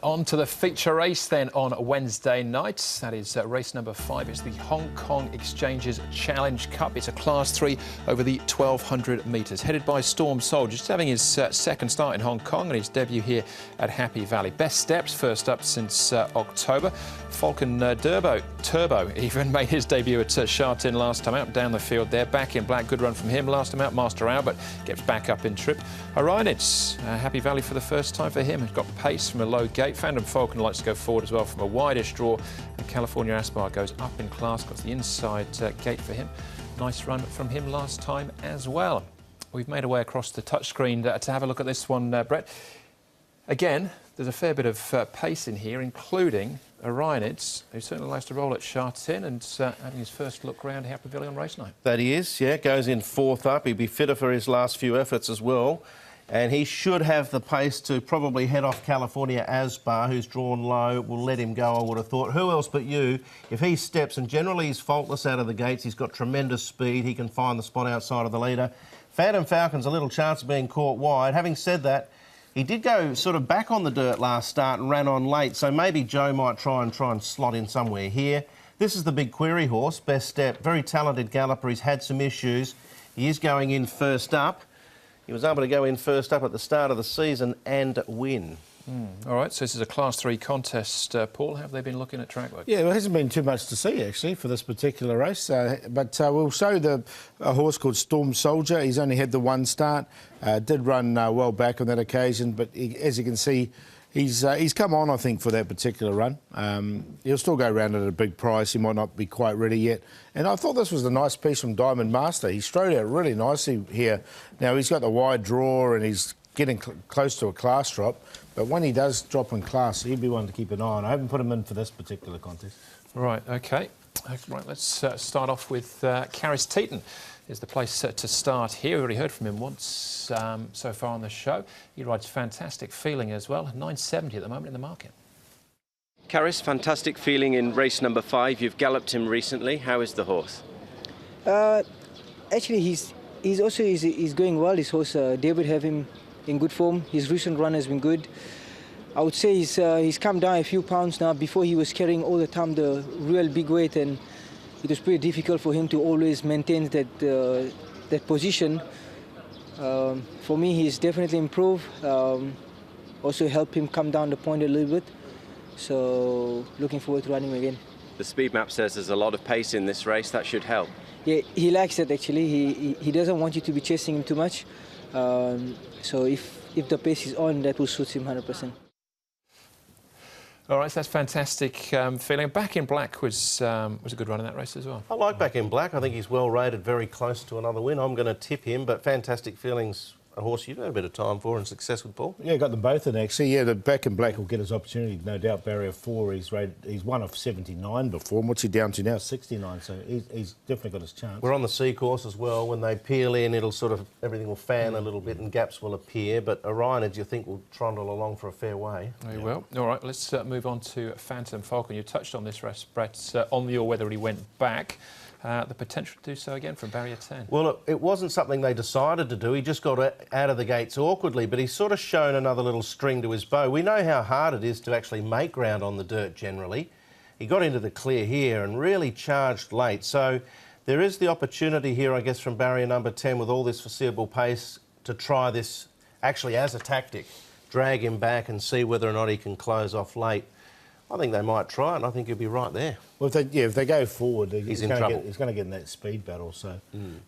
On to the feature race then on Wednesday night. That is race number 5. It's the Hong Kong Exchanges Challenge Cup. It's a Class 3 over the 1,200 metres. Headed by Storm Soldier, just having his second start in Hong Kong and his debut here at Happy Valley. Best steps, first up since October. Falcon Turbo even made his debut at Sha Tin last time out, down the field there. Back in black, good run from him last time out. Master Albert gets back up in trip. Orionit's Happy Valley for the first time for him. He's got pace from a low gate. Phantom Falcon likes to go forward as well from a wideish draw. And California Aspire goes up in class, got the inside gate for him. Nice run from him last time as well. We've made our way across the touchscreen to have a look at this one, Brett. Again, there's a fair bit of pace in here, including Orionit's, who certainly likes to roll at Sha Tin and having his first look round Happy Valley on race night. That he is, yeah. Goes in fourth up. He'd be fitter for his last few efforts as well. And he should have the pace to probably head off California Aspire, who's drawn low. Will let him go, I would have thought. Who else but you? If he steps, and generally he's faultless out of the gates, he's got tremendous speed. He can find the spot outside of the leader. Phantom Falcon's a little chance of being caught wide. Having said that, he did go sort of back on the dirt last start and ran on late, so maybe Joe might try and slot in somewhere here. This is the big query horse, Best Step. Very talented galloper. He's had some issues. He is going in first up. He was able to go in first up at the start of the season and win. All right, so this is a Class 3 contest. Paul, how have they been looking at track work? Yeah, there hasn't been too much to see, actually, for this particular race. But we'll show a horse called Storm Soldier. He's only had the one start. Did run well back on that occasion, but as you can see, he's come on, I think, for that particular run. He'll still go around at a big price. He might not be quite ready yet. And I thought this was a nice piece from Diamond Master. He strode out really nicely here. Now, he's got the wide draw and he's getting close to a class drop. But when he does drop in class, he'd be one to keep an eye on. I haven't put him in for this particular contest. Right, OK. Right, let's start off with Caris Teton. Is the place to start here. We already heard from him once so far on the show. He rides Fantastic Feeling as well, 970 at the moment in the market. Caris, Fantastic Feeling in race number 5. You've galloped him recently. How is the horse? Actually, he's going well. His horse, David, have him in good form. His recent run has been good. I would say he's come down a few pounds now. Before he was carrying all the time the real big weight, and it was pretty difficult for him to always maintain that position. For me, he's definitely improved. Also helped him come down the point a little bit. So looking forward to running again. The speed map says there's a lot of pace in this race. That should help. Yeah, he likes it actually. He doesn't want you to be chasing him too much. So if the pace is on, that will suit him 100%. All right, so that's Fantastic Feeling. Back in Black was a good run in that race as well. I like Back in Black. I think he's well rated, very close to another win. I'm going to tip him, but Fantastic Feeling's a horse you've had a bit of time for and success with, Paul. Yeah, got them both in, actually. Yeah, the Back in Black will get his opportunity, no doubt. Barrier 4, he's won off 79 before. And what's he down to now? 69, so he's definitely got his chance. We're on the C course as well. When they peel in, it'll sort of, everything will fan a little bit and gaps will appear. But Orion, do you think, will trundle along for a fair way? Very well. All right, let's move on to Phantom Falcon. You touched on this race, Brett, on the all-weather he went back. The potential to do so again from barrier 10. Well, it wasn't something they decided to do. He just got out of the gates awkwardly, but he's sort of shown another little string to his bow. We know how hard it is to actually make ground on the dirt generally. He got into the clear here and really charged late. So there is the opportunity here, I guess, from barrier number 10 with all this foreseeable pace to try this actually as a tactic. Drag him back and see whether or not he can close off late. I think they might try it, and I think he'll be right there. Well, if they go forward, he's in trouble. He's going to get in that speed battle. So,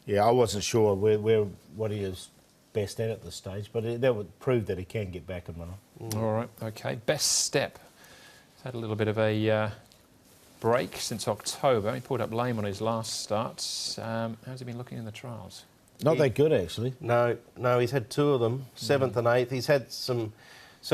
yeah, I wasn't sure what he is best at this stage, but that would prove that he can get back and run on. All right, OK. Best Step. He's had a little bit of a break since October. He pulled up lame on his last start. How's he been looking in the trials? Not that good, actually. No, he's had 2 of them, 7th and 8th. He's had some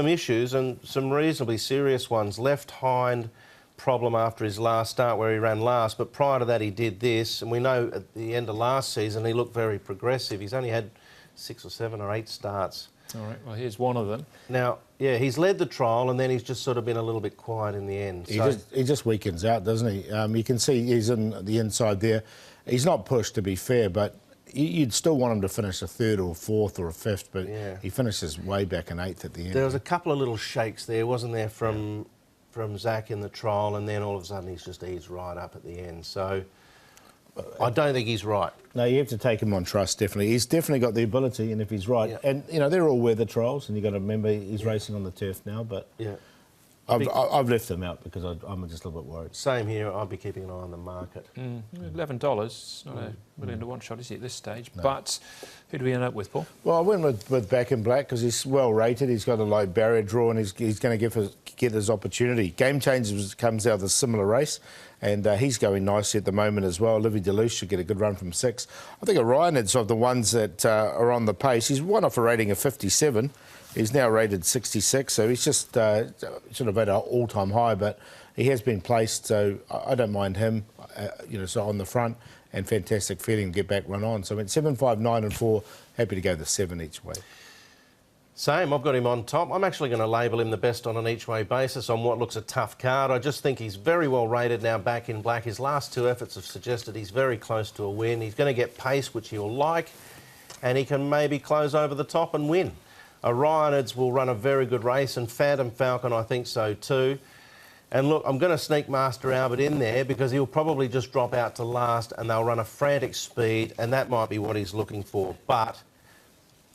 issues and some reasonably serious ones. Left hind problem after his last start where he ran last, but prior to that he did this, and we know at the end of last season he looked very progressive. He's only had 6 or 7 or 8 starts. All right, well, here's one of them. Now, yeah, he's led the trial and then he's just sort of been a little bit quiet in the end. He just weakens out, doesn't he? You can see he's in the inside there. He's not pushed, to be fair, but you'd still want him to finish a third or fourth or a fifth, but Yeah. he finishes way back in eighth at the end. There was a couple of little shakes there, wasn't there, from Zach in the trial, and then all of a sudden he's just eased right up at the end. So I don't think he's right. No, you have to take him on trust, definitely. He's definitely got the ability, and if he's right, Yeah. and you know they're all weather trials, and you've got to remember he's racing on the turf now. But Yeah. I've left him out because I'm just a little bit worried. Same here. I'll be keeping an eye on the market. $11. Not a million to one shot, is he, at this stage? But who do we end up with, Paul? Well, I went with Back in Black because he's well rated. He's got a low barrier draw, and he's going to get his opportunity. Game Changers comes out of a similar race, and he's going nicely at the moment as well. Livy Deluxe should get a good run from 6. I think Orionid's of the ones that are on the pace. He's won off a rating of 57. He's now rated 66, so he's just sort of at an all-time high, but he has been placed, so I don't mind him, so on the front, and fantastic feeling to get back run on. So I went 7, 5, 9 and 4, happy to go the 7 each way. Same, I've got him on top. I'm actually going to label him the best on an each-way basis on what looks a tough card. I just think he's very well rated now, Back in Black. His last 2 efforts have suggested he's very close to a win. He's going to get pace, which he'll like, and he can maybe close over the top and win. Orionids will run a very good race, and Phantom Falcon, I think so too. And look, I'm going to sneak Master Albert in there because he'll probably just drop out to last and they'll run a frantic speed, and that might be what he's looking for. But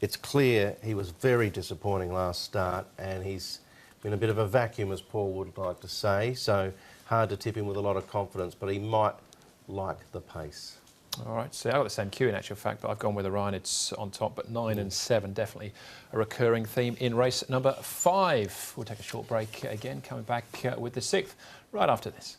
it's clear he was very disappointing last start, and he's been a bit of a vacuum, as Paul would like to say. So hard to tip him with a lot of confidence, but he might like the pace. All right, so I've got the same cue in actual fact, but I've gone with Orion. It's on top, but 9 and 7, definitely a recurring theme in race number 5. We'll take a short break again, coming back with the 6th right after this.